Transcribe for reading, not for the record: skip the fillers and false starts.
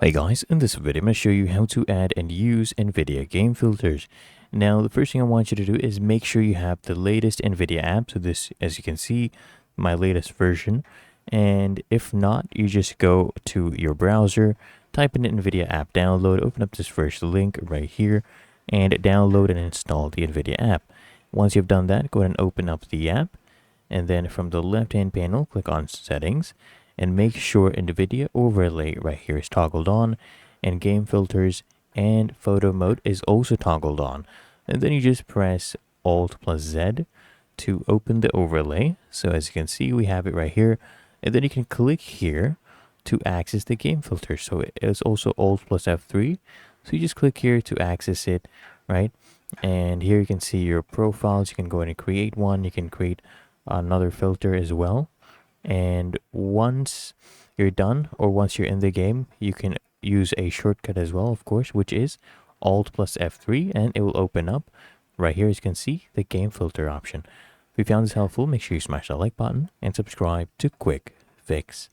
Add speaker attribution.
Speaker 1: Hey guys, in this video I'm going to show you how to add and use NVIDIA Game Filters. Now the first thing I want you to do is make sure you have the latest NVIDIA app. So this, as you can see, my latest version. And if not, you just go to your browser, type in the NVIDIA app download, open up this first link right here, and download and install the NVIDIA app. Once you've done that, go ahead and open up the app. And then from the left-hand panel, click on Settings. And make sure NVIDIA overlay right here is toggled on, and game filters and photo mode is also toggled on. And then you just press Alt plus Z to open the overlay. So as you can see, we have it right here. And then you can click here to access the game filter. So it's also Alt plus F3. So you just click here to access it, right? And here you can see your profiles. You can go ahead and create one. You can create another filter as well. And once you're done, or once you're in the game, you can use a shortcut as well, of course, which is Alt plus F3, and it will open up right here, as you can see, the game filter option. If you found this helpful, make sure you smash that like button and subscribe to Quick Fix.